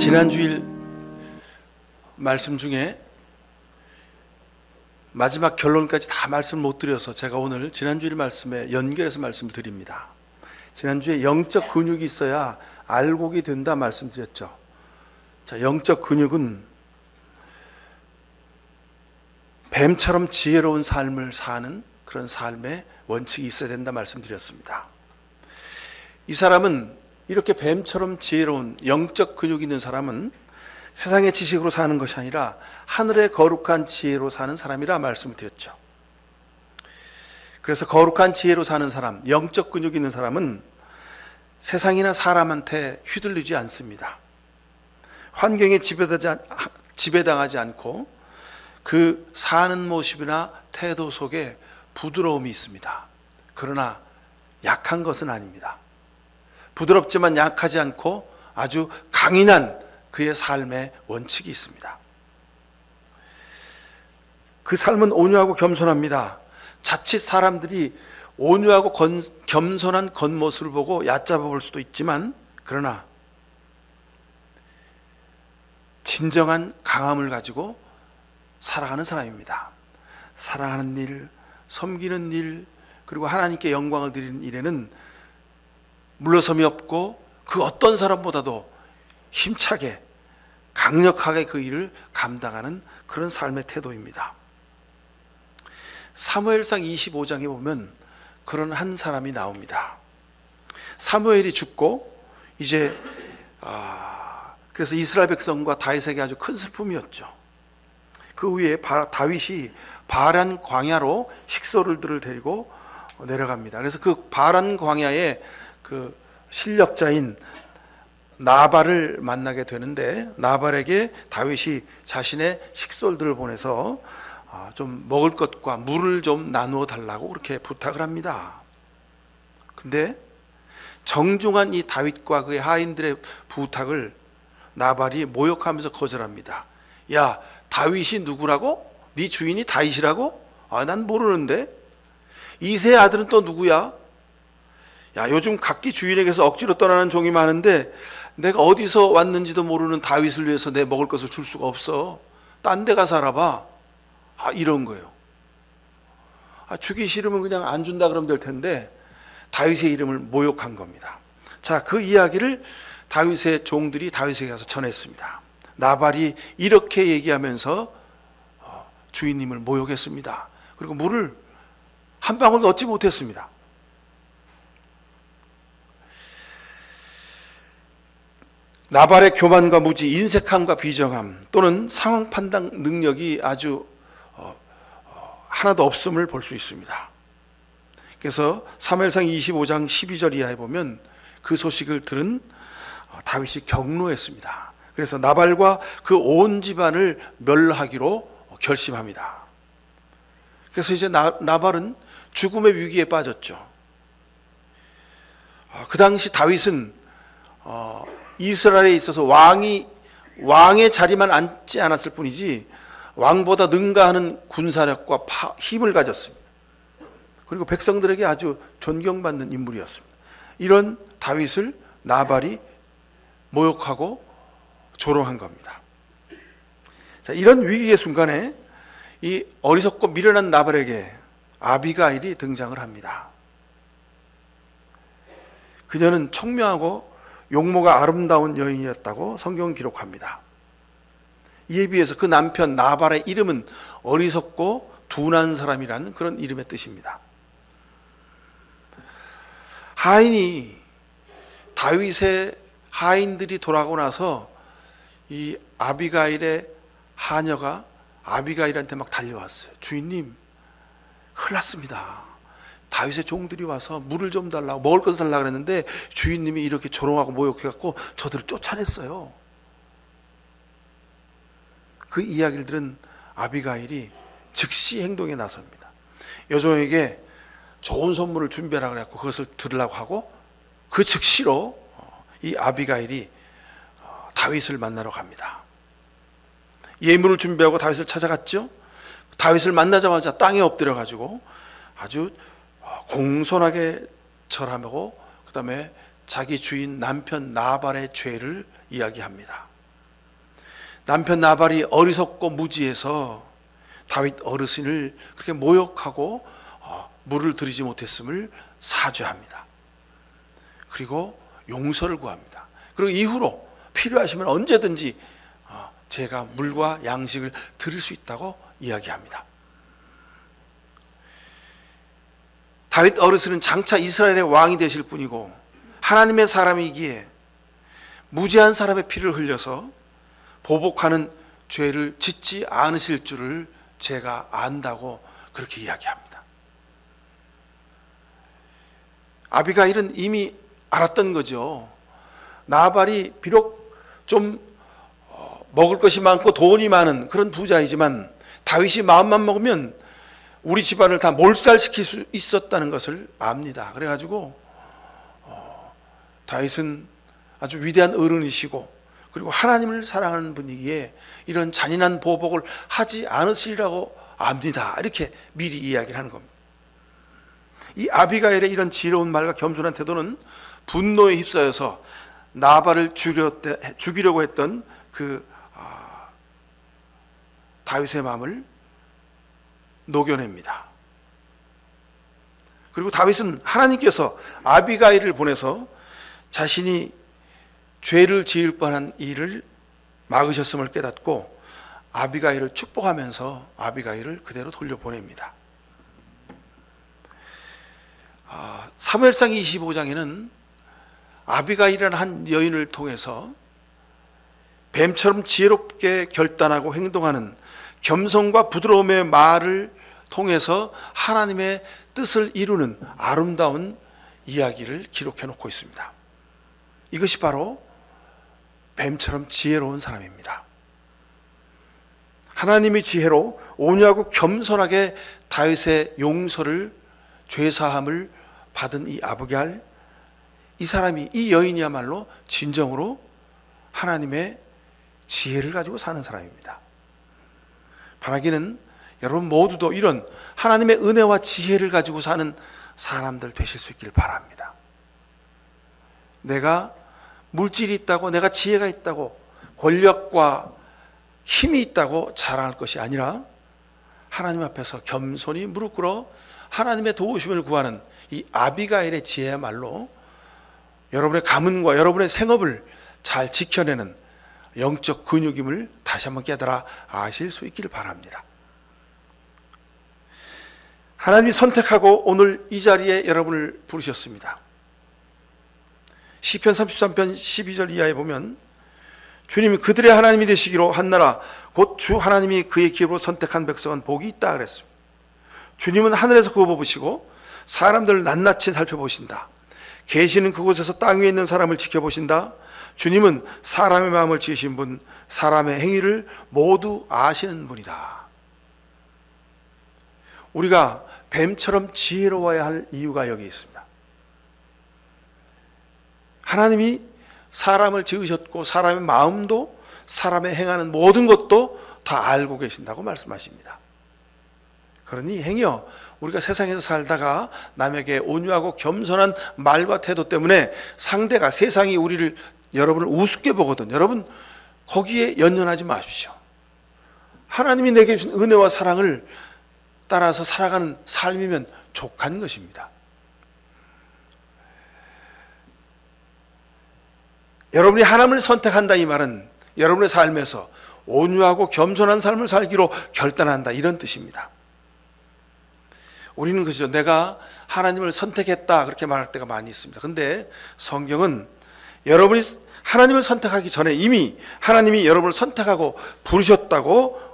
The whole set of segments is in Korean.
지난 주일 말씀 중에 마지막 결론까지 다 말씀을 못 드려서 제가 오늘 지난 주일 말씀에 연결해서 말씀을 드립니다. 지난주에 영적 근육이 있어야 알곡이 된다 말씀드렸죠. 자, 영적 근육은 뱀처럼 지혜로운 삶을 사는 그런 삶의 원칙이 있어야 된다 말씀드렸습니다. 이 사람은 이렇게 뱀처럼 지혜로운 영적 근육이 있는 사람은 세상의 지식으로 사는 것이 아니라 하늘의 거룩한 지혜로 사는 사람이라 말씀을 드렸죠. 그래서 거룩한 지혜로 사는 사람, 영적 근육이 있는 사람은 세상이나 사람한테 휘둘리지 않습니다. 환경에 지배당하지 않고 그 사는 모습이나 태도 속에 부드러움이 있습니다. 그러나 약한 것은 아닙니다. 부드럽지만 약하지 않고 아주 강인한 그의 삶의 원칙이 있습니다. 그 삶은 온유하고 겸손합니다. 자칫 사람들이 온유하고 겸손한 겉모습을 보고 얕잡아 볼 수도 있지만, 그러나 진정한 강함을 가지고 살아가는 사람입니다. 사랑하는 일, 섬기는 일, 그리고 하나님께 영광을 드리는 일에는 물러섬이 없고 그 어떤 사람보다도 힘차게 강력하게 그 일을 감당하는 그런 삶의 태도입니다. 사무엘상 25장에 보면 그런 한 사람이 나옵니다. 사무엘이 죽고 이제 그래서 이스라엘 백성과 다윗에게 아주 큰 슬픔이었죠. 그 후에 다윗이 바란 광야로 식소들을 데리고 내려갑니다. 그래서 그 바란 광야에 그 실력자인 나발을 만나게 되는데, 나발에게 다윗이 자신의 식솔들을 보내서 좀 먹을 것과 물을 좀 나누어 달라고 그렇게 부탁을 합니다. 근데 정중한 이 다윗과 그의 하인들의 부탁을 나발이 모욕하면서 거절합니다. 야, 다윗이 누구라고? 네 주인이 다윗이라고? 난 모르는데. 이새의 아들은 또 누구야? 야, 요즘 각기 주인에게서 억지로 떠나는 종이 많은데 내가 어디서 왔는지도 모르는 다윗을 위해서 내 먹을 것을 줄 수가 없어. 딴 데 가서 알아봐. 이런 거예요. 주기 싫으면 그냥 안 준다 그러면 될 텐데 다윗의 이름을 모욕한 겁니다. 자, 그 이야기를 다윗의 종들이 다윗에게 가서 전했습니다. 나발이 이렇게 얘기하면서 주인님을 모욕했습니다. 그리고 물을 한 방울도 얻지 못했습니다. 나발의 교만과 무지, 인색함과 비정함 또는 상황 판단 능력이 아주 하나도 없음을 볼 수 있습니다. 그래서 사무엘상 25장 12절 이하에 보면 그 소식을 들은 다윗이 격노했습니다. 그래서 나발과 그 온 집안을 멸하기로 결심합니다. 그래서 이제 나발은 죽음의 위기에 빠졌죠. 그 당시 다윗은 이스라엘에 있어서 왕의 자리만 앉지 않았을 뿐이지 왕보다 능가하는 군사력과 힘을 가졌습니다. 그리고 백성들에게 아주 존경받는 인물이었습니다. 이런 다윗을 나발이 모욕하고 조롱한 겁니다. 자, 이런 위기의 순간에 이 어리석고 미련한 나발에게 아비가일이 등장을 합니다. 그녀는 청명하고 용모가 아름다운 여인이었다고 성경은 기록합니다. 이에 비해서 그 남편 나발의 이름은 어리석고 둔한 사람이라는 그런 이름의 뜻입니다. 다윗의 하인들이 돌아가고 나서 이 아비가일의 하녀가 아비가일한테 막 달려왔어요. 주인님, 큰일 났습니다. 다윗의 종들이 와서 물을 좀 달라고, 먹을 것을 달라고 그랬는데 주인님이 이렇게 조롱하고 모욕해갖고 저들을 쫓아냈어요. 그 이야기를 들은 아비가일이 즉시 행동에 나섭니다. 여종에게 좋은 선물을 준비하라고 그래갖고 그것을 들으려고 하고 그 즉시로 이 아비가일이 다윗을 만나러 갑니다. 예물을 준비하고 다윗을 찾아갔죠. 다윗을 만나자마자 땅에 엎드려가지고 아주 공손하게 절하고 그 다음에 자기 주인 남편 나발의 죄를 이야기합니다. 남편 나발이 어리석고 무지해서 다윗 어르신을 그렇게 모욕하고 물을 들이지 못했음을 사죄합니다. 그리고 용서를 구합니다. 그리고 이후로 필요하시면 언제든지 제가 물과 양식을 드릴 수 있다고 이야기합니다. 다윗 어르신은 장차 이스라엘의 왕이 되실 분이고 하나님의 사람이기에 무죄한 사람의 피를 흘려서 보복하는 죄를 짓지 않으실 줄을 제가 안다고 그렇게 이야기합니다. 아비가일은 이미 알았던 거죠. 나발이 비록 좀 먹을 것이 많고 돈이 많은 그런 부자이지만 다윗이 마음만 먹으면 우리 집안을 다 몰살시킬 수 있었다는 것을 압니다. 그래가지고 다윗은 아주 위대한 어른이시고 그리고 하나님을 사랑하는 분이기에 이런 잔인한 보복을 하지 않으시리라고 압니다. 이렇게 미리 이야기를 하는 겁니다. 이 아비가일의 이런 지혜로운 말과 겸손한 태도는 분노에 휩싸여서 나발을 죽이려고 했던 그 다윗의 마음을 녹여냅니다. 그리고 다윗은 하나님께서 아비가일을 보내서 자신이 죄를 지을 뻔한 일을 막으셨음을 깨닫고 아비가일을 축복하면서 아비가일을 그대로 돌려보냅니다. 사무엘상 25장에는 아비가일이라는 한 여인을 통해서 뱀처럼 지혜롭게 결단하고 행동하는 겸손과 부드러움의 말을 통해서 하나님의 뜻을 이루는 아름다운 이야기를 기록해 놓고 있습니다. 이것이 바로 뱀처럼 지혜로운 사람입니다. 하나님의 지혜로 온유하고 겸손하게 다윗의 용서를 죄사함을 받은 이 아비가일, 이 사람이, 이 여인이야말로 진정으로 하나님의 지혜를 가지고 사는 사람입니다. 바라기는 여러분 모두도 이런 하나님의 은혜와 지혜를 가지고 사는 사람들 되실 수 있기를 바랍니다. 내가 물질이 있다고, 내가 지혜가 있다고, 권력과 힘이 있다고 자랑할 것이 아니라 하나님 앞에서 겸손히 무릎 꿇어 하나님의 도우심을 구하는 이 아비가일의 지혜야말로 여러분의 가문과 여러분의 생업을 잘 지켜내는 영적 근육임을 다시 한번 깨달아 아실 수 있기를 바랍니다. 하나님이 선택하고 오늘 이 자리에 여러분을 부르셨습니다. 시편 33편 12절 이하에 보면 주님이 그들의 하나님이 되시기로 한 나라 곧 주 하나님이 그의 기업으로 선택한 백성은 복이 있다 그랬습니다. 주님은 하늘에서 그거 보시고 사람들을 낱낱이 살펴보신다. 계시는 그곳에서 땅 위에 있는 사람을 지켜보신다. 주님은 사람의 마음을 지으신 분, 사람의 행위를 모두 아시는 분이다. 우리가 뱀처럼 지혜로워야 할 이유가 여기 있습니다. 하나님이 사람을 지으셨고 사람의 마음도 사람의 행하는 모든 것도 다 알고 계신다고 말씀하십니다. 그러니 행여 우리가 세상에서 살다가 남에게 온유하고 겸손한 말과 태도 때문에 상대가, 세상이 여러분을 우습게 보거든, 여러분 거기에 연연하지 마십시오. 하나님이 내게 주신 은혜와 사랑을 따라서 살아가는 삶이면 족한 것입니다. 여러분이 하나님을 선택한다, 이 말은 여러분의 삶에서 온유하고 겸손한 삶을 살기로 결단한다, 이런 뜻입니다. 우리는 그죠, 내가 하나님을 선택했다 그렇게 말할 때가 많이 있습니다. 근데 성경은 여러분이 하나님을 선택하기 전에 이미 하나님이 여러분을 선택하고 부르셨다고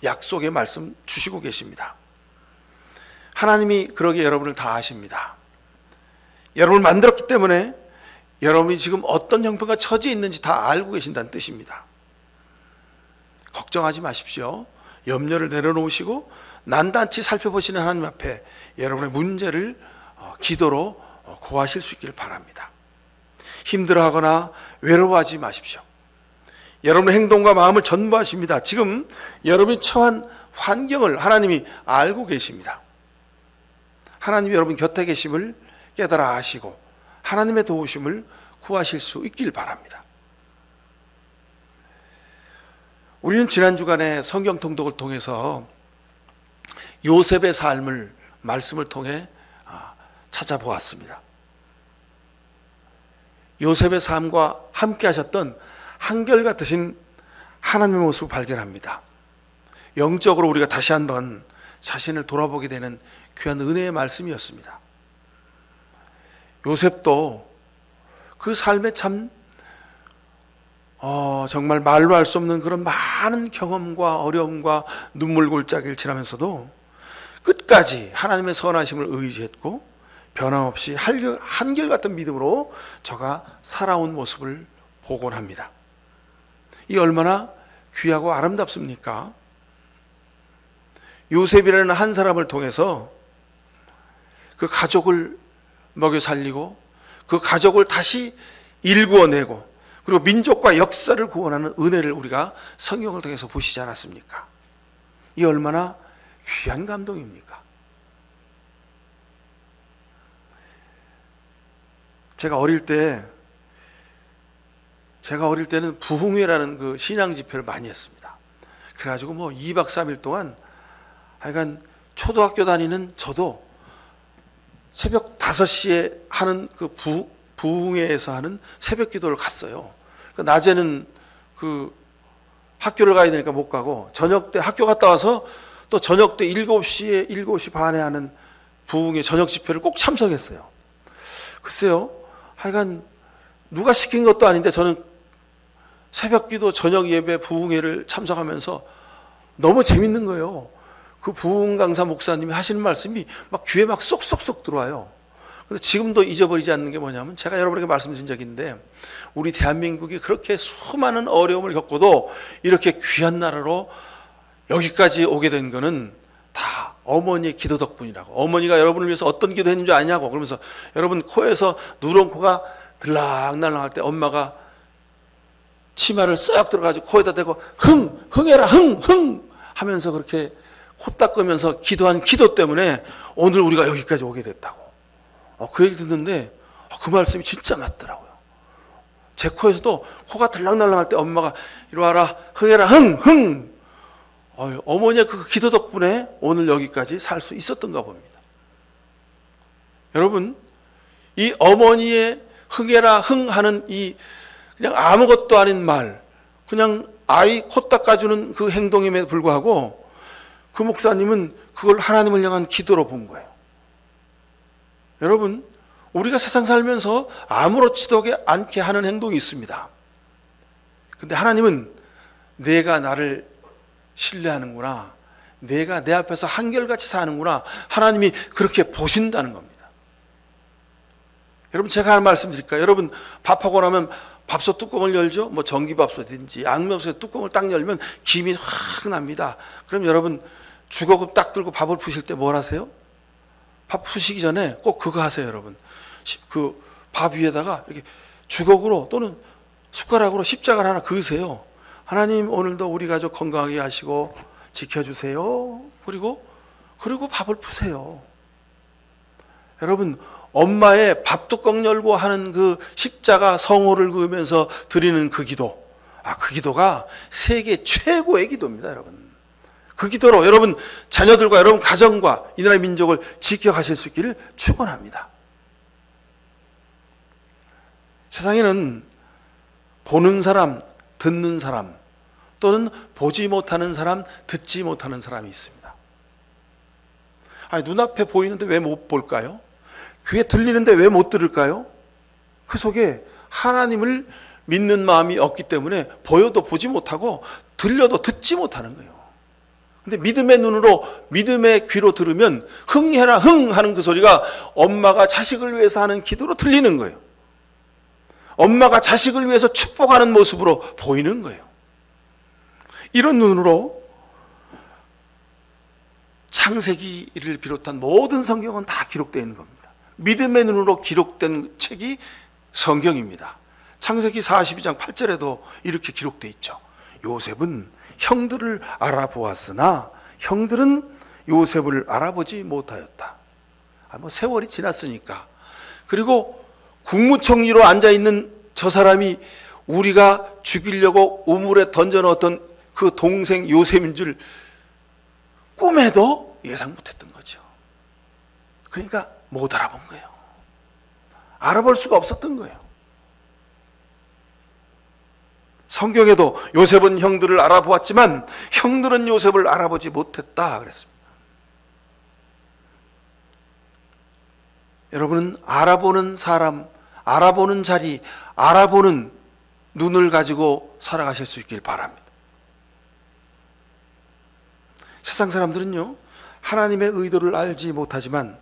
약속의 말씀 주시고 계십니다. 하나님이 그러기에 여러분을 다 아십니다. 여러분을 만들었기 때문에 여러분이 지금 어떤 형편과 처지에 있는지 다 알고 계신다는 뜻입니다. 걱정하지 마십시오. 염려를 내려놓으시고 난단치 살펴보시는 하나님 앞에 여러분의 문제를 기도로 고하실 수 있기를 바랍니다. 힘들어하거나 외로워하지 마십시오. 여러분의 행동과 마음을 전부하십니다. 지금 여러분이 처한 환경을 하나님이 알고 계십니다. 하나님이 여러분 곁에 계심을 깨달아 아시고 하나님의 도우심을 구하실 수 있길 바랍니다. 우리는 지난 주간에 성경 통독을 통해서 요셉의 삶을 말씀을 통해 찾아보았습니다. 요셉의 삶과 함께 하셨던 한결같으신 하나님의 모습을 발견합니다. 영적으로 우리가 다시 한번 자신을 돌아보게 되는 귀한 은혜의 말씀이었습니다. 요셉도 그 삶에 참 정말 말로 할 수 없는 그런 많은 경험과 어려움과 눈물 골짜기를 지나면서도 끝까지 하나님의 선하심을 의지했고 변함없이 한결같은 믿음으로 저가 살아온 모습을 보곤 합니다. 이 얼마나 귀하고 아름답습니까? 요셉이라는 한 사람을 통해서 그 가족을 먹여 살리고 그 가족을 다시 일구어내고 그리고 민족과 역사를 구원하는 은혜를 우리가 성경을 통해서 보시지 않았습니까? 이 얼마나 귀한 감동입니까? 제가 어릴 때는 부흥회라는 그 신앙 집회를 많이 했습니다. 그래가지고 2박 3일 동안 하여간 초등학교 다니는 저도 새벽 5시에 하는 그 부흥회에서 하는 새벽 기도를 갔어요. 낮에는 그 학교를 가야 되니까 못 가고 저녁 때 학교 갔다 와서 또 저녁 때 7시 반에 하는 부흥회 저녁 집회를 꼭 참석했어요. 글쎄요, 하여간 누가 시킨 것도 아닌데 저는 새벽 기도 저녁 예배 부흥회를 참석하면서 너무 재밌는 거예요. 그 부흥 강사 목사님이 하시는 말씀이 막 귀에 막 쏙쏙쏙 들어와요. 근데 지금도 잊어버리지 않는 게 뭐냐면 제가 여러분에게 말씀드린 적이 있는데 우리 대한민국이 그렇게 수많은 어려움을 겪고도 이렇게 귀한 나라로 여기까지 오게 된 거는 다 어머니의 기도 덕분이라고. 어머니가 여러분을 위해서 어떤 기도 했는지 아냐고. 그러면서 여러분 코에서 누런 코가 들락날락 할 때 엄마가 치마를 쓱 들어가지고 코에다 대고 흥해라 흥 하면서 그렇게 코 닦으면서 기도한 기도 때문에 오늘 우리가 여기까지 오게 됐다고. 그 얘기 듣는데 그 말씀이 진짜 맞더라고요. 제 코에서도 코가 들락날락 할 때 엄마가 이리 와라 흥해라 흥 어머니의 그 기도 덕분에 오늘 여기까지 살 수 있었던가 봅니다. 여러분, 이 어머니의 흥해라 흥 하는 이 그냥 아무것도 아닌 말, 그냥 아이 코 닦아주는 그 행동임에 불구하고 그 목사님은 그걸 하나님을 향한 기도로 본 거예요. 여러분, 우리가 세상 살면서 아무렇지도 않게 하는 행동이 있습니다. 근데 하나님은 내가 나를 신뢰하는구나, 내가 내 앞에서 한결같이 사는구나, 하나님이 그렇게 보신다는 겁니다. 여러분, 제가 하는 말씀 드릴까요? 여러분, 밥하고 나면 밥솥 뚜껑을 열죠? 전기밥솥인지 앙면솥에 뚜껑을 딱 열면 김이 확 납니다. 그럼 여러분, 주걱을 딱 들고 밥을 푸실 때 뭘 하세요? 밥 푸시기 전에 꼭 그거 하세요, 여러분. 그 밥 위에다가 이렇게 주걱으로 또는 숟가락으로 십자가를 하나 그으세요. 하나님, 오늘도 우리 가족 건강하게 하시고 지켜주세요. 그리고 밥을 푸세요. 여러분, 엄마의 밥뚜껑 열고 하는 그 십자가 성호를 그으면서 드리는 그 기도, 그 기도가 세계 최고의 기도입니다, 여러분. 그 기도로 여러분 자녀들과 여러분 가정과 이 나라의 민족을 지켜가실 수 있기를 축원합니다. 세상에는 보는 사람, 듣는 사람, 또는 보지 못하는 사람, 듣지 못하는 사람이 있습니다. 눈앞에 보이는데 왜 못 볼까요? 귀에 들리는데 왜 못 들을까요? 그 속에 하나님을 믿는 마음이 없기 때문에 보여도 보지 못하고 들려도 듣지 못하는 거예요. 근데 믿음의 눈으로, 믿음의 귀로 들으면 흥해라 흥 하는 그 소리가 엄마가 자식을 위해서 하는 기도로 들리는 거예요. 엄마가 자식을 위해서 축복하는 모습으로 보이는 거예요. 이런 눈으로 창세기를 비롯한 모든 성경은 다 기록되어 있는 겁니다. 믿음의 눈으로 기록된 책이 성경입니다. 창세기 42장 8절에도 이렇게 기록되어 있죠. 요셉은 형들을 알아보았으나 형들은 요셉을 알아보지 못하였다. 세월이 지났으니까. 그리고 국무총리로 앉아있는 저 사람이 우리가 죽이려고 우물에 던져넣었던 그 동생 요셉인 줄 꿈에도 예상 못했던 거죠. 그러니까 못 알아본 거예요. 알아볼 수가 없었던 거예요. 성경에도 요셉은 형들을 알아보았지만 형들은 요셉을 알아보지 못했다 그랬습니다. 여러분은 알아보는 사람, 알아보는 자리, 알아보는 눈을 가지고 살아가실 수 있길 바랍니다. 세상 사람들은요, 하나님의 의도를 알지 못하지만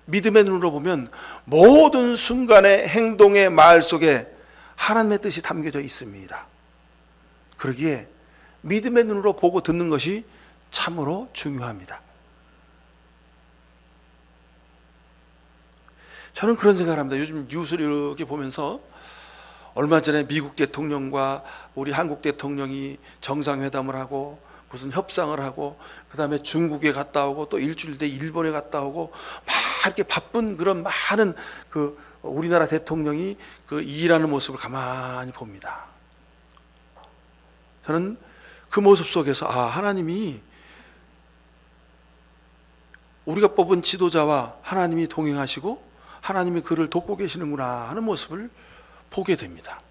믿음의 눈으로 보면 모든 순간의 행동의 말 속에 하나님의 뜻이 담겨져 있습니다. 그러기에 믿음의 눈으로 보고 듣는 것이 참으로 중요합니다. 저는 그런 생각을 합니다. 요즘 뉴스를 이렇게 보면서 얼마 전에 미국 대통령과 우리 한국 대통령이 정상회담을 하고 무슨 협상을 하고 그 다음에 중국에 갔다 오고 또 일주일 뒤에 일본에 갔다 오고 막 이렇게 바쁜 그런 많은 그 우리나라 대통령이 그 일하는 모습을 가만히 봅니다. 저는 그 모습 속에서 하나님이 우리가 뽑은 지도자와 하나님이 동행하시고 하나님이 그를 돕고 계시는구나 하는 모습을 보게 됩니다.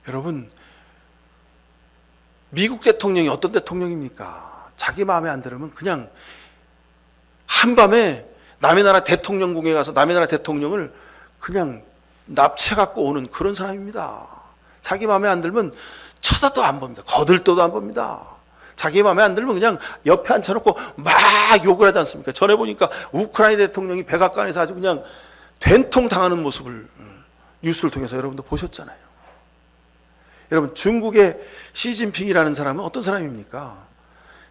여러분, 미국 대통령이 어떤 대통령입니까? 자기 마음에 안 들으면 그냥 한밤에 남의 나라 대통령궁에 가서 남의 나라 대통령을 그냥 납치 갖고 오는 그런 사람입니다. 자기 마음에 안 들면 쳐다도 안 봅니다. 거들떠도 안 봅니다. 자기 마음에 안 들면 그냥 옆에 앉혀놓고 막 욕을 하지 않습니까? 전에 보니까 우크라이나 대통령이 백악관에서 아주 그냥 된통 당하는 모습을 뉴스를 통해서 여러분도 보셨잖아요. 여러분, 중국의 시진핑이라는 사람은 어떤 사람입니까?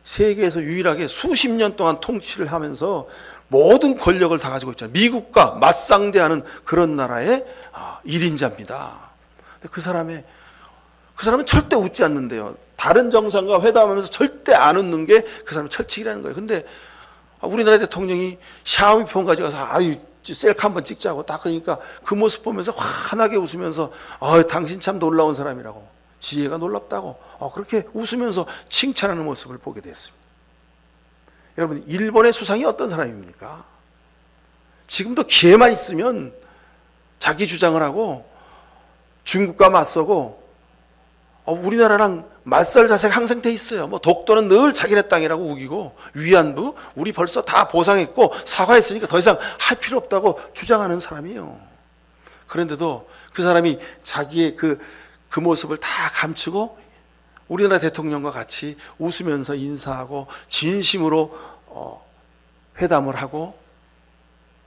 세계에서 유일하게 수십 년 동안 통치를 하면서 모든 권력을 다 가지고 있잖아요. 미국과 맞상대하는 그런 나라의 1인자입니다. 그 사람은 절대 웃지 않는데요. 다른 정상과 회담하면서 절대 안 웃는 게 그 사람의 철칙이라는 거예요. 근데 우리나라 대통령이 샤오미폰 가져가서 셀카 한번 찍자고 딱 그러니까 그 모습 보면서 환하게 웃으면서 당신 참 놀라운 사람이라고, 지혜가 놀랍다고 그렇게 웃으면서 칭찬하는 모습을 보게 됐습니다. 여러분, 일본의 수상이 어떤 사람입니까? 지금도 기회만 있으면 자기 주장을 하고 중국과 맞서고 우리나라랑 맞설 자세가 항상 돼 있어요. 독도는 늘 자기네 땅이라고 우기고 위안부 우리 벌써 다 보상했고 사과했으니까 더 이상 할 필요 없다고 주장하는 사람이에요. 그런데도 그 사람이 자기의 그 모습을 다 감추고 우리나라 대통령과 같이 웃으면서 인사하고 진심으로 회담을 하고,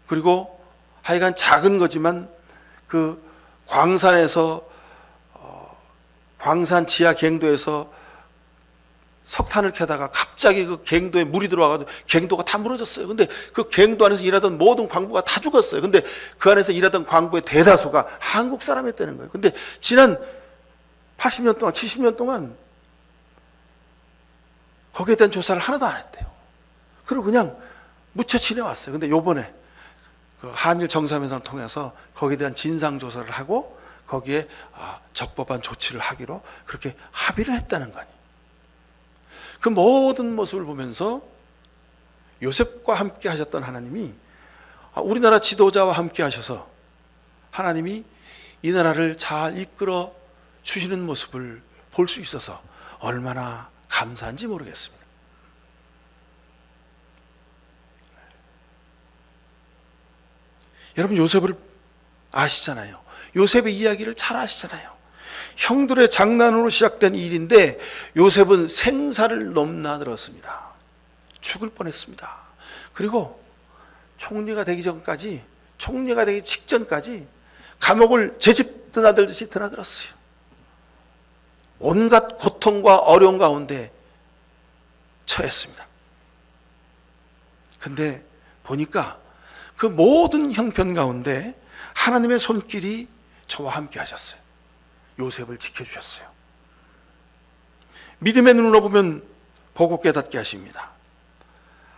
그리고 하여간 작은 거지만 그 광산 지하 갱도에서 석탄을 캐다가 갑자기 그 갱도에 물이 들어와가지고 갱도가 다 무너졌어요. 근데 그 갱도 안에서 일하던 모든 광부가 다 죽었어요. 근데 그 안에서 일하던 광부의 대다수가 한국 사람이었다는 거예요. 근데 지난 80년 동안, 70년 동안 거기에 대한 조사를 하나도 안 했대요. 그리고 그냥 묻혀 지내왔어요. 근데 요번에 그 한일 정상회담을 통해서 거기에 대한 진상조사를 하고 거기에 적법한 조치를 하기로 그렇게 합의를 했다는 거 아니에요. 그 모든 모습을 보면서 요셉과 함께 하셨던 하나님이 우리나라 지도자와 함께 하셔서 하나님이 이 나라를 잘 이끌어 주시는 모습을 볼 수 있어서 얼마나 감사한지 모르겠습니다. 여러분, 요셉을 아시잖아요. 요셉의 이야기를 잘 아시잖아요. 형들의 장난으로 시작된 일인데 요셉은 생사를 넘나들었습니다. 죽을 뻔했습니다. 그리고 총리가 되기 직전까지 감옥을 제 집 드나들듯이 드나들었어요. 온갖 고통과 어려움 가운데 처했습니다. 근데 보니까 그 모든 형편 가운데 하나님의 손길이 저와 함께 하셨어요. 요셉을 지켜주셨어요. 믿음의 눈으로 보면 보고 깨닫게 하십니다.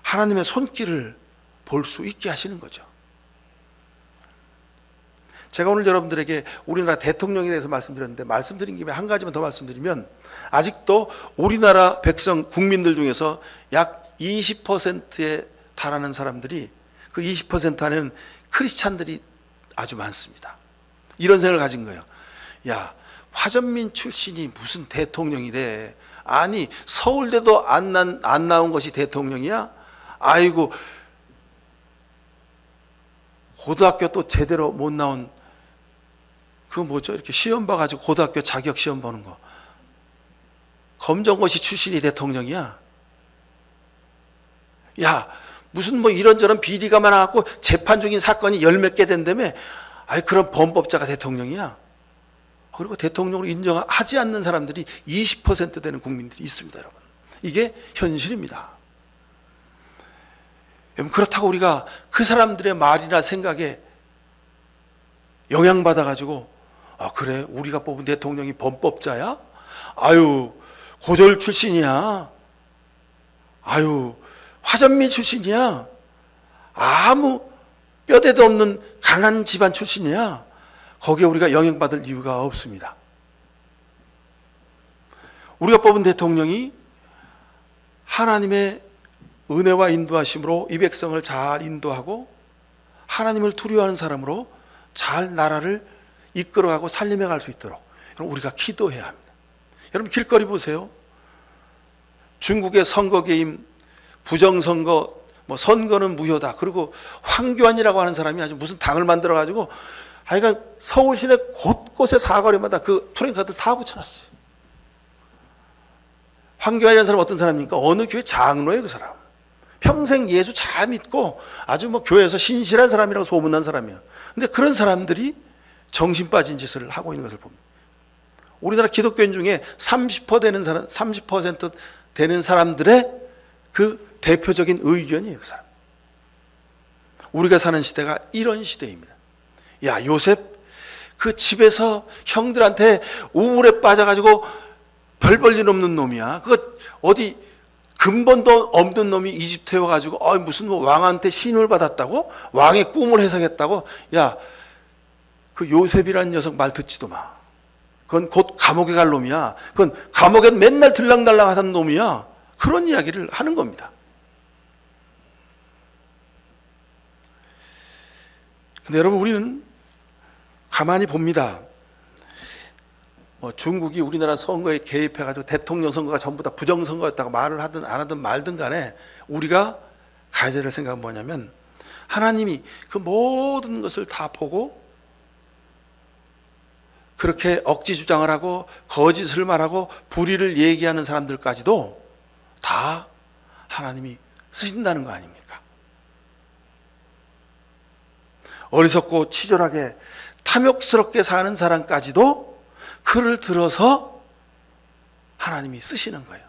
하나님의 손길을 볼 수 있게 하시는 거죠. 제가 오늘 여러분들에게 우리나라 대통령에 대해서 말씀드렸는데, 말씀드린 김에 한 가지만 더 말씀드리면, 아직도 우리나라 백성, 국민들 중에서 약 20%에 달하는 사람들이, 그 20% 안에는 크리스찬들이 아주 많습니다. 이런 생각을 가진 거예요. 야, 화전민 출신이 무슨 대통령이 돼? 아니, 서울대도 안 나온 것이 대통령이야? 아이고, 고등학교 또 제대로 못 나온, 그거 뭐죠? 이렇게 시험 봐가지고 고등학교 자격 시험 보는 거. 검정고시 출신이 대통령이야? 야, 무슨 뭐 이런저런 비리가 많아갖고 재판 중인 사건이 열 몇 개 된다며? 아이, 그런 범법자가 대통령이야? 그리고 대통령으로 인정하지 않는 사람들이 20% 되는 국민들이 있습니다, 여러분. 이게 현실입니다. 여러분, 그렇다고 우리가 그 사람들의 말이나 생각에 영향받아가지고, 아, 그래, 우리가 뽑은 대통령이 범법자야? 아유, 고졸 출신이야? 아유, 화전민 출신이야? 아무 뼈대도 없는 가난한 집안 출신이야? 거기에 우리가 영향받을 이유가 없습니다. 우리가 뽑은 대통령이 하나님의 은혜와 인도하심으로 이 백성을 잘 인도하고 하나님을 두려워하는 사람으로 잘 나라를 이끌어가고 살림해 갈 수 있도록 우리가 기도해야 합니다. 여러분, 길거리 보세요. 중국의 선거 개입, 부정선거, 뭐 선거는 무효다. 그리고 황교안이라고 하는 사람이 아주 무슨 당을 만들어가지고 하여간 서울 시내 곳곳에 사거리마다 그 프랭카드를 다 붙여놨어요. 황교안이라는 사람은 어떤 사람입니까? 어느 교회 장로예요, 그 사람. 평생 예수 잘 믿고 아주 뭐 교회에서 신실한 사람이라고 소문난 사람이에요. 근데 그런 사람들이 정신 빠진 짓을 하고 있는 것을 봅니다. 우리나라 기독교인 중에 30% 되는 사람들의 그 대표적인 의견이에요, 그 사람. 우리가 사는 시대가 이런 시대입니다. 야, 요셉 그 집에서 형들한테 우물에 빠져가지고 별 볼 일 없는 놈이야. 그거 어디 근본도 없는 놈이 이집트에 와가지고 무슨 뭐 왕한테 신을 받았다고? 왕의 꿈을 해석했다고? 야, 그 요셉이라는 녀석 말 듣지도 마. 그건 곧 감옥에 갈 놈이야. 그건 감옥에 맨날 들락날락 하던 놈이야. 그런 이야기를 하는 겁니다. 근데 여러분, 우리는 가만히 봅니다. 뭐 중국이 우리나라 선거에 개입해가지고 대통령 선거가 전부 다 부정선거였다고 말을 하든 안 하든 말든 간에 우리가 가야 될 생각은 뭐냐면, 하나님이 그 모든 것을 다 보고 그렇게 억지 주장을 하고 거짓을 말하고 불의를 얘기하는 사람들까지도 다 하나님이 쓰신다는 거 아닙니까? 어리석고 치졸하게 탐욕스럽게 사는 사람까지도 그를 들어서 하나님이 쓰시는 거예요.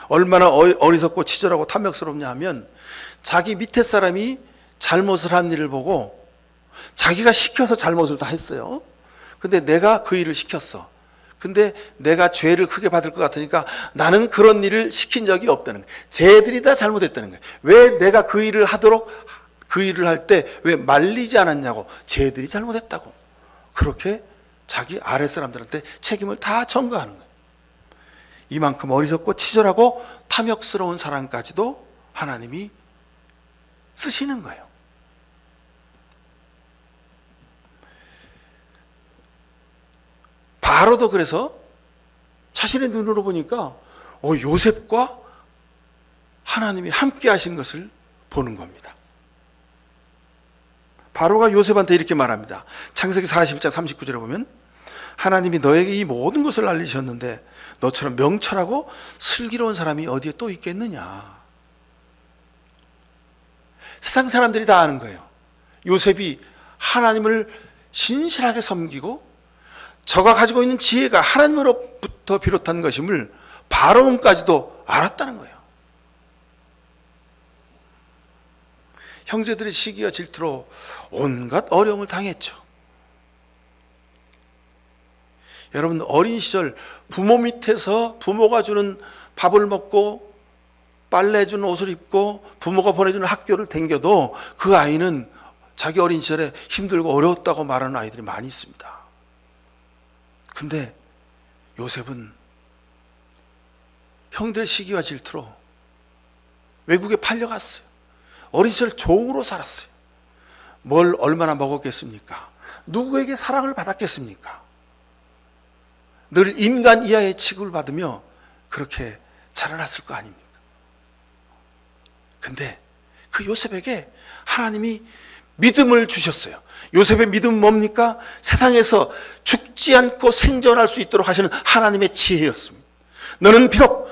얼마나 어리석고 치졸하고 탐욕스럽냐 하면, 자기 밑에 사람이 잘못을 한 일을 보고 자기가 시켜서 잘못을 다 했어요. 근데 내가 그 일을 시켰어. 근데 내가 죄를 크게 받을 것 같으니까 나는 그런 일을 시킨 적이 없다는 거예요. 쟤들이 다 잘못했다는 거예요. 왜 내가 그 일을 하도록, 그 일을 할 때 왜 말리지 않았냐고. 쟤들이 잘못했다고. 그렇게 자기 아랫사람들한테 책임을 다 전가하는 거예요. 이만큼 어리석고 치졸하고 탐욕스러운 사람까지도 하나님이 쓰시는 거예요. 바로도 그래서 자신의 눈으로 보니까 요셉과 하나님이 함께 하신 것을 보는 겁니다. 바로가 요셉한테 이렇게 말합니다. 창세기 40장 39절에 보면, 하나님이 너에게 이 모든 것을 알리셨는데 너처럼 명철하고 슬기로운 사람이 어디에 또 있겠느냐. 세상 사람들이 다 아는 거예요. 요셉이 하나님을 신실하게 섬기고 저가 가지고 있는 지혜가 하나님으로부터 비롯한 것임을 바로온까지도 알았다는 거예요. 형제들의 시기와 질투로 온갖 어려움을 당했죠. 여러분, 어린 시절 부모 밑에서 부모가 주는 밥을 먹고 빨래 주는 옷을 입고 부모가 보내주는 학교를 다녀도 그 아이는 자기 어린 시절에 힘들고 어려웠다고 말하는 아이들이 많이 있습니다. 근데 요셉은 형들의 시기와 질투로 외국에 팔려갔어요. 어린 시절 종으로 살았어요. 뭘 얼마나 먹었겠습니까? 누구에게 사랑을 받았겠습니까? 늘 인간 이하의 취급을 받으며 그렇게 자라났을 거 아닙니까? 근데 그 요셉에게 하나님이 믿음을 주셨어요. 요셉의 믿음은 뭡니까? 세상에서 죽지 않고 생존할 수 있도록 하시는 하나님의 지혜였습니다. 너는 비록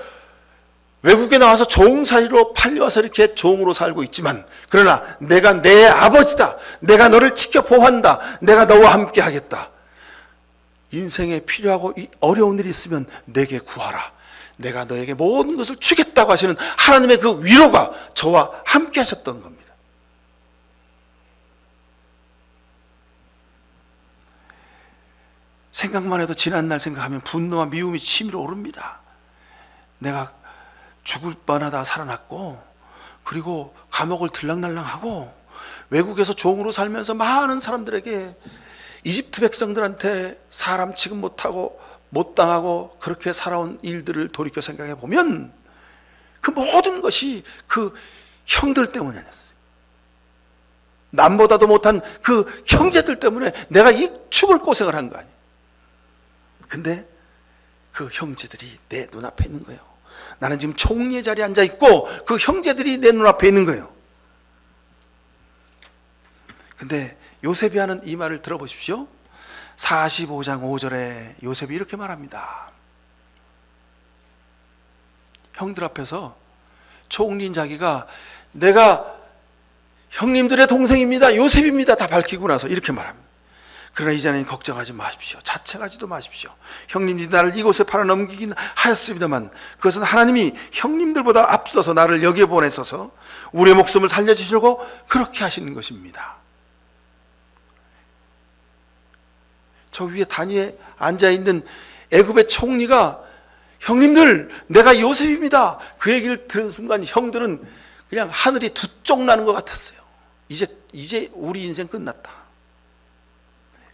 외국에 나와서 종살이로 팔려와서 이렇게 종으로 살고 있지만, 그러나 내가 내 아버지다. 내가 너를 지켜 보호한다. 내가 너와 함께 하겠다. 인생에 필요하고 어려운 일이 있으면 내게 구하라. 내가 너에게 모든 것을 주겠다고 하시는 하나님의 그 위로가 저와 함께 하셨던 겁니다. 생각만 해도 지난날 생각하면 분노와 미움이 치밀어 오릅니다. 내가 죽을 뻔하다 살아났고, 그리고 감옥을 들락날락하고 외국에서 종으로 살면서 많은 사람들에게, 이집트 백성들한테 사람 취급 못하고 못 당하고 그렇게 살아온 일들을 돌이켜 생각해 보면 그 모든 것이 그 형들 때문이었어요. 남보다도 못한 그 형제들 때문에 내가 이 죽을 고생을 한 거 아니에요. 근데 그 형제들이 내 눈앞에 있는 거예요. 나는 지금 총리의 자리에 앉아 있고 그 형제들이 내 눈앞에 있는 거예요. 근데 요셉이 하는 이 말을 들어보십시오. 45장 5절에 요셉이 이렇게 말합니다. 형들 앞에서 총리인 자기가 내가 형님들의 동생입니다, 요셉입니다 다 밝히고 나서 이렇게 말합니다. 그러나 이제는 걱정하지 마십시오. 자책하지도 마십시오. 형님들이 나를 이곳에 팔아넘기긴 하였습니다만 그것은 하나님이 형님들보다 앞서서 나를 여기에 보내셔서 우리의 목숨을 살려주시려고 그렇게 하시는 것입니다. 저 위에 단위에 앉아있는 애굽의 총리가 형님들 내가 요셉입니다 그 얘기를 들은 순간 형들은 그냥 하늘이 두 쪽 나는 것 같았어요. 이제 우리 인생 끝났다.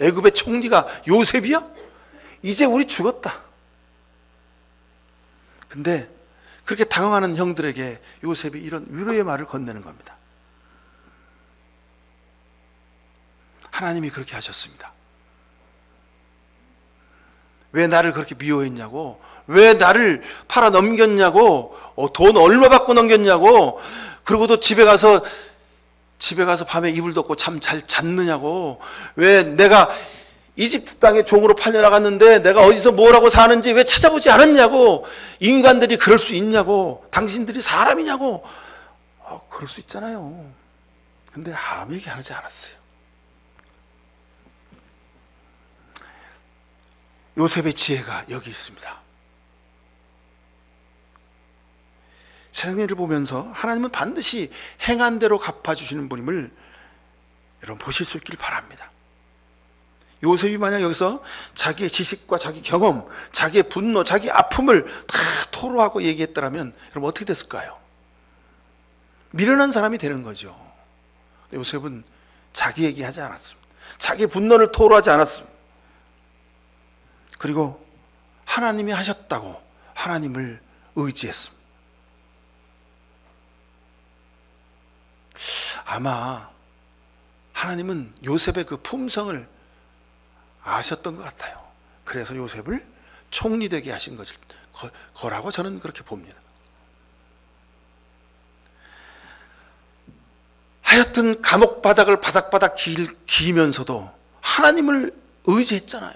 애굽의 총리가 요셉이야? 이제 우리 죽었다. 근데 그렇게 당황하는 형들에게 요셉이 이런 위로의 말을 건네는 겁니다. 하나님이 그렇게 하셨습니다. 왜 나를 그렇게 미워했냐고, 왜 나를 팔아 넘겼냐고, 돈 얼마 받고 넘겼냐고, 그리고도 집에 가서 밤에 이불 덮고 참 잘 잤느냐고, 왜 내가 이집트 땅에 종으로 팔려나갔는데 내가 어디서 뭐라고 사는지 왜 찾아보지 않았냐고, 인간들이 그럴 수 있냐고, 당신들이 사람이냐고. 그럴 수 있잖아요. 근데 아무 얘기 하지 않았어요. 요셉의 지혜가 여기 있습니다. 세상 일을 보면서 하나님은 반드시 행한 대로 갚아주시는 분임을 여러분 보실 수 있길 바랍니다. 요셉이 만약 여기서 자기의 지식과 자기 경험, 자기의 분노, 자기 아픔을 다 토로하고 얘기했더라면 여러분 어떻게 됐을까요? 미련한 사람이 되는 거죠. 요셉은 자기 얘기하지 않았습니다. 자기 분노를 토로하지 않았습니다. 그리고 하나님이 하셨다고 하나님을 의지했습니다. 아마 하나님은 요셉의 그 품성을 아셨던 것 같아요. 그래서 요셉을 총리 되게 하신 거라고 저는 그렇게 봅니다. 하여튼 감옥 바닥을 바닥바닥 기면서도 하나님을 의지했잖아요.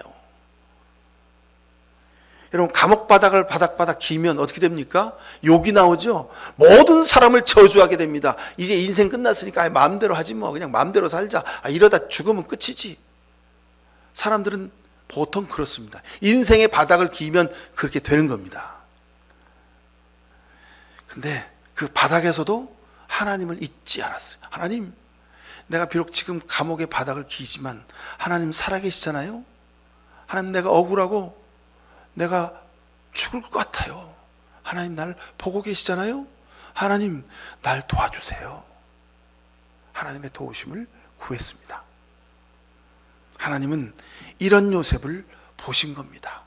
여러분 감옥 바닥을 바닥바닥 기면 어떻게 됩니까? 욕이 나오죠. 모든 사람을 저주하게 됩니다. 이제 인생 끝났으니까 마음대로 하지 뭐, 그냥 마음대로 살자. 이러다 죽으면 끝이지. 사람들은 보통 그렇습니다. 인생의 바닥을 기면 그렇게 되는 겁니다. 근데 그 바닥에서도 하나님을 잊지 않았어요. 하나님, 내가 비록 지금 감옥의 바닥을 기지만 하나님 살아계시잖아요. 하나님, 내가 억울하고 내가 죽을 것 같아요. 하나님, 날 보고 계시잖아요. 하나님, 날 도와주세요. 하나님의 도우심을 구했습니다. 하나님은 이런 요셉을 보신 겁니다.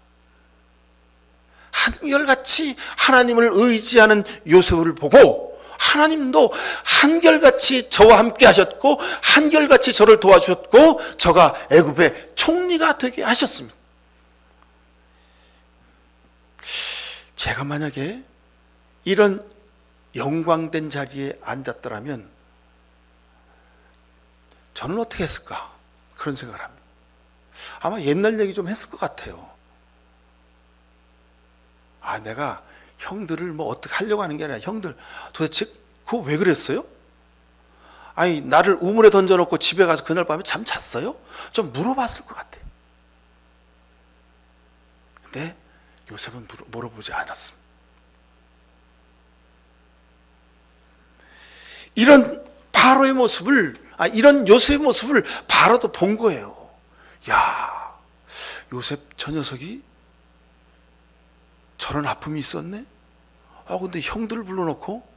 한결같이 하나님을 의지하는 요셉을 보고 하나님도 한결같이 저와 함께 하셨고 한결같이 저를 도와주셨고 저가 애굽의 총리가 되게 하셨습니다. 제가 만약에 이런 영광된 자리에 앉았더라면 저는 어떻게 했을까? 그런 생각을 합니다. 아마 옛날 얘기 좀 했을 것 같아요. 내가 형들을 뭐 어떻게 하려고 하는 게 아니라 형들 도대체 그거 왜 그랬어요? 아니 나를 우물에 던져놓고 집에 가서 그날 밤에 잠 잤어요? 좀 물어봤을 것 같아요. 근데 요셉은 물어보지 않았습니다. 이런 바로의 모습을 이런 요셉의 모습을 바로도 본 거예요. 야, 요셉 저 녀석이 저런 아픔이 있었네? 근데 형들을 불러놓고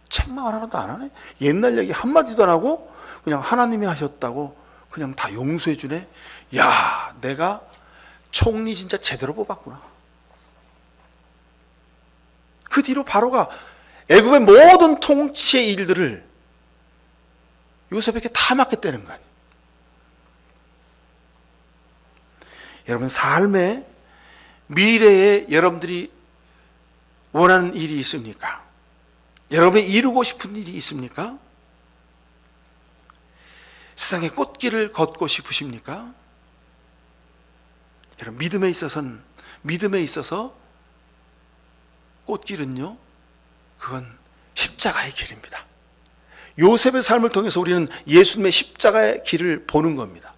책망을 하나도 안 하네? 옛날 얘기 한마디도 안 하고 그냥 하나님이 하셨다고 그냥 다 용서해 주네? 야, 내가 총리 진짜 제대로 뽑았구나. 그 뒤로 바로가 애굽의 모든 통치의 일들을 요셉에게 다 맡겼다는 거예요. 여러분, 삶의 미래에 여러분들이 원하는 일이 있습니까? 여러분이 이루고 싶은 일이 있습니까? 세상의 꽃길을 걷고 싶으십니까? 여러분, 믿음에 있어서 꽃길은요, 그건 십자가의 길입니다. 요셉의 삶을 통해서 우리는 예수님의 십자가의 길을 보는 겁니다.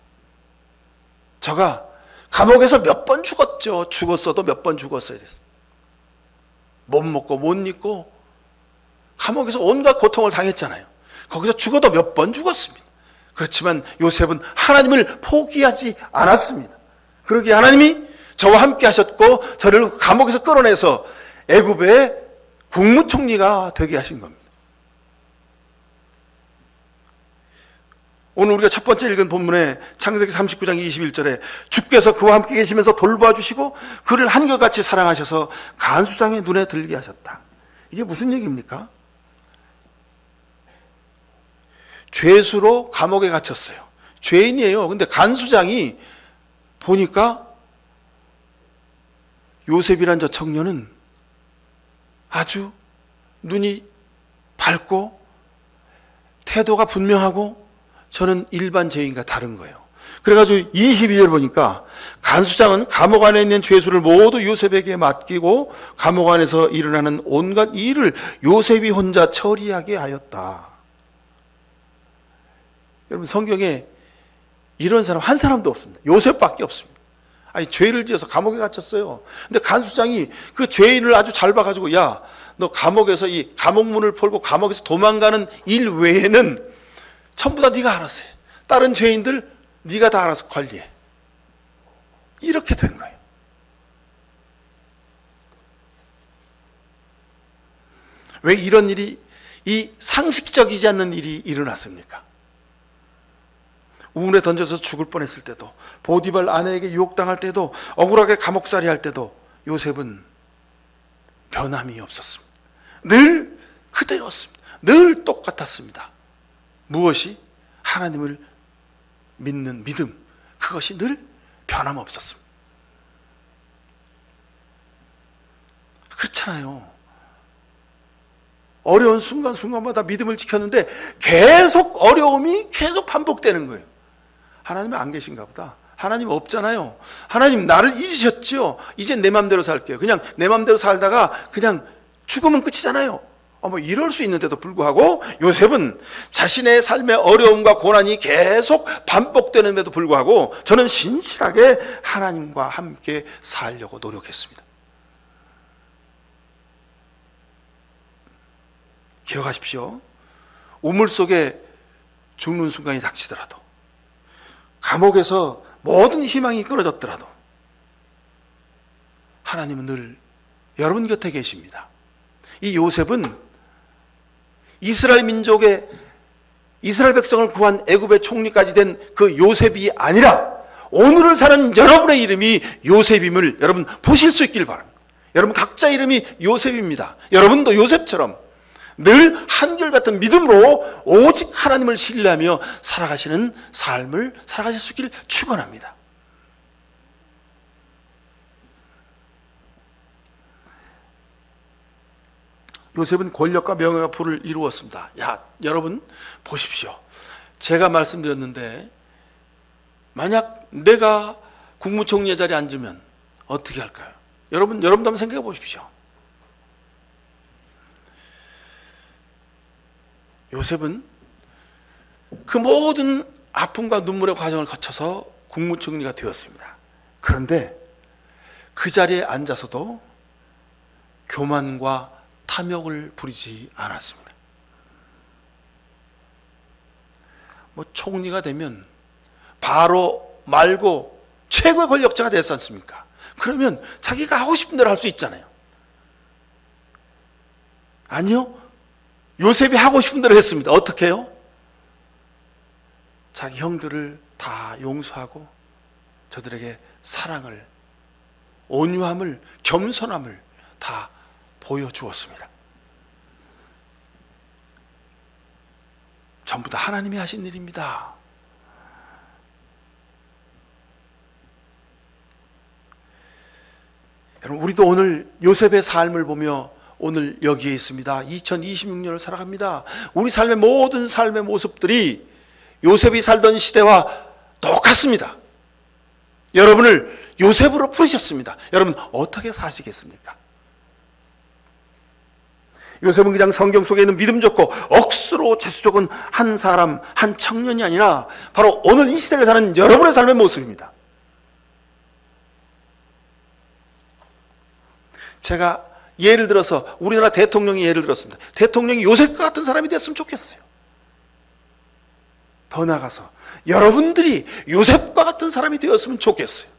저가 감옥에서 몇 번 죽었죠. 죽었어도 몇 번 죽었어야 됐어요. 못 먹고 못 입고 감옥에서 온갖 고통을 당했잖아요. 거기서 죽어도 몇 번 죽었습니다. 그렇지만 요셉은 하나님을 포기하지 않았습니다. 그러기에 하나님이 저와 함께 하셨고 저를 감옥에서 끌어내서 애굽의 국무총리가 되게 하신 겁니다. 오늘 우리가 첫 번째 읽은 본문에 창세기 39장 21절에 주께서 그와 함께 계시면서 돌봐주시고 그를 한결같이 사랑하셔서 간수장의 눈에 들게 하셨다. 이게 무슨 얘기입니까? 죄수로 감옥에 갇혔어요. 죄인이에요. 근데 간수장이 보니까 요셉이란 저 청년은 아주 눈이 밝고 태도가 분명하고 저는 일반 죄인과 다른 거예요. 그래가지고 22절 보니까 간수장은 감옥 안에 있는 죄수를 모두 요셉에게 맡기고 감옥 안에서 일어나는 온갖 일을 요셉이 혼자 처리하게 하였다. 여러분, 성경에 이런 사람 한 사람도 없습니다. 요셉밖에 없습니다. 죄를 지어서 감옥에 갇혔어요. 근데 간수장이 그 죄인을 아주 잘 봐가지고 야, 너 감옥에서 이 감옥문을 폴고 감옥에서 도망가는 일 외에는 전부 다 네가 알아서 해. 다른 죄인들 네가 다 알아서 관리해. 이렇게 된 거예요. 왜 이런 일이, 이 상식적이지 않는 일이 일어났습니까? 우물에 던져서 죽을 뻔했을 때도, 보디발 아내에게 유혹당할 때도, 억울하게 감옥살이 할 때도 요셉은 변함이 없었습니다. 늘 그대로였습니다. 늘 똑같았습니다. 무엇이? 하나님을 믿는 믿음, 그것이 늘 변함없었습니다. 그렇잖아요. 어려운 순간순간마다 믿음을 지켰는데 계속 어려움이 계속 반복되는 거예요. 하나님은 안 계신가 보다. 하나님 없잖아요. 하나님 나를 잊으셨죠. 이제 내 맘대로 살게요. 그냥 내 맘대로 살다가 그냥 죽으면 끝이잖아요. 이럴 수 있는데도 불구하고 요셉은 자신의 삶의 어려움과 고난이 계속 반복되는데도 불구하고 저는 신실하게 하나님과 함께 살려고 노력했습니다. 기억하십시오. 우물 속에 죽는 순간이 닥치더라도, 감옥에서 모든 희망이 끊어졌더라도 하나님은 늘 여러분 곁에 계십니다. 이 요셉은 이스라엘 민족의 이스라엘 백성을 구한 애굽의 총리까지 된 그 요셉이 아니라 오늘을 사는 여러분의 이름이 요셉임을 여러분 보실 수 있길 바랍니다. 여러분 각자 이름이 요셉입니다. 여러분도 요셉처럼 늘 한결같은 믿음으로 오직 하나님을 신뢰하며 살아가시는 삶을 살아가실 수 있기를 축원합니다. 요셉은 권력과 명예와 부를 이루었습니다. 여러분 보십시오. 제가 말씀드렸는데 만약 내가 국무총리 자리에 앉으면 어떻게 할까요? 여러분도 한번 생각해 보십시오. 요셉은 그 모든 아픔과 눈물의 과정을 거쳐서 국무총리가 되었습니다. 그런데 그 자리에 앉아서도 교만과 탐욕을 부리지 않았습니다. 총리가 되면 바로 말고 최고의 권력자가 됐지 않습니까? 그러면 자기가 하고 싶은 대로 할 수 있잖아요. 아니요. 요셉이 하고 싶은 대로 했습니다. 어떻게 해요? 자기 형들을 다 용서하고 저들에게 사랑을, 온유함을, 겸손함을 다 보여주었습니다. 전부 다 하나님이 하신 일입니다. 여러분, 우리도 오늘 요셉의 삶을 보며 오늘 여기에 있습니다. 2026년을 살아갑니다. 우리 삶의 모든 삶의 모습들이 요셉이 살던 시대와 똑같습니다. 여러분을 요셉으로 부르셨습니다. 여러분 어떻게 사시겠습니까? 요셉은 그냥 성경 속에 있는 믿음 좋고 억수로 재수 적은 한 사람, 한 청년이 아니라 바로 오늘 이 시대를 사는 여러분의 삶의 모습입니다. 제가 예를 들어서 우리나라 대통령이 예를 들었습니다. 대통령이 요셉과 같은 사람이 됐으면 좋겠어요. 더 나아가서 여러분들이 요셉과 같은 사람이 되었으면 좋겠어요.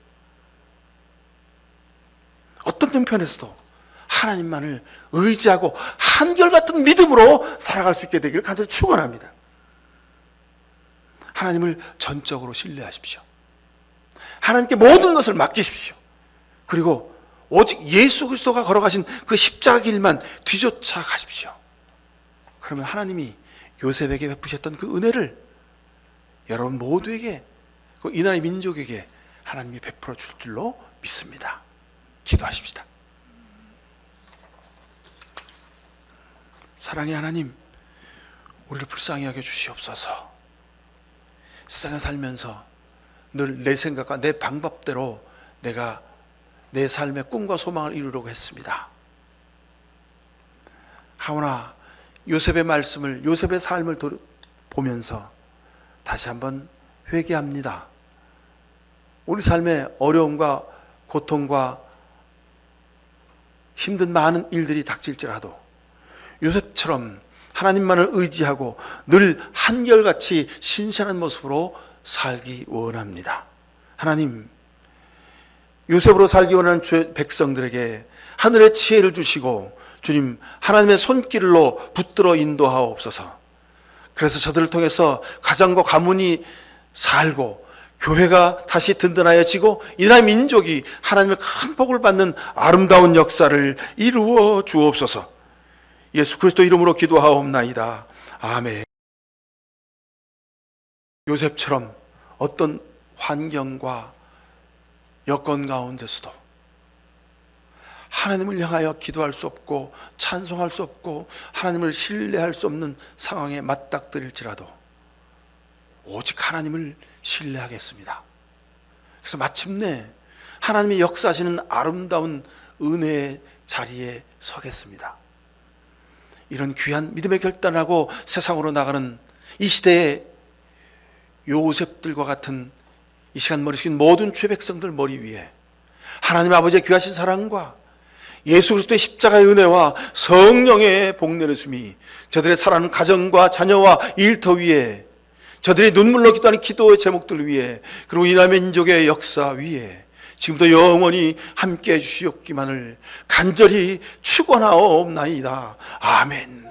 어떤 형편에서도 하나님만을 의지하고 한결같은 믿음으로 살아갈 수 있게 되기를 간절히 축원합니다. 하나님을 전적으로 신뢰하십시오. 하나님께 모든 것을 맡기십시오. 그리고 오직 예수 그리스도가 걸어가신 그 십자가 길만 뒤쫓아 가십시오. 그러면 하나님이 요셉에게 베푸셨던 그 은혜를 여러분 모두에게, 이 나라의 민족에게 하나님이 베풀어 줄 줄로 믿습니다. 기도하십시다. 사랑의 하나님, 우리를 불쌍히 여겨 주시옵소서. 세상에 살면서 늘 내 생각과 내 방법대로 내가 내 삶의 꿈과 소망을 이루려고 했습니다. 하오나 요셉의 말씀을, 요셉의 삶을 보면서 다시 한번 회개합니다. 우리 삶의 어려움과 고통과 힘든 많은 일들이 닥칠지라도 요셉처럼 하나님만을 의지하고 늘 한결같이 신실한 모습으로 살기 원합니다. 하나님, 요셉으로 살기 원하는 주의 백성들에게 하늘의 지혜를 주시고 주님 하나님의 손길로 붙들어 인도하옵소서. 그래서 저들을 통해서 가정과 가문이 살고 교회가 다시 든든하여지고 이 나라의 민족이 하나님의 큰 복을 받는 아름다운 역사를 이루어 주옵소서. 예수 그리스도 이름으로 기도하옵나이다. 아멘. 요셉처럼 어떤 환경과 여건 가운데서도 하나님을 향하여 기도할 수 없고 찬송할 수 없고 하나님을 신뢰할 수 없는 상황에 맞닥뜨릴지라도 오직 하나님을 신뢰하겠습니다. 그래서 마침내 하나님이 역사하시는 아름다운 은혜의 자리에 서겠습니다. 이런 귀한 믿음의 결단하고 세상으로 나가는 이 시대의 요셉들과 같은 이 시간 머리 숙인 모든 주의 백성들 머리 위에 하나님 아버지의 귀하신 사랑과 예수 그리스도의 십자가의 은혜와 성령의 복 내리심이 저들의 살아가는 가정과 자녀와 일터 위에, 저들의 눈물로 기도하는 기도의 제목들 위에, 그리고 이 나라 민족의 역사 위에 지금도 영원히 함께해 주시옵기만을 간절히 축원하옵나이다. 아멘.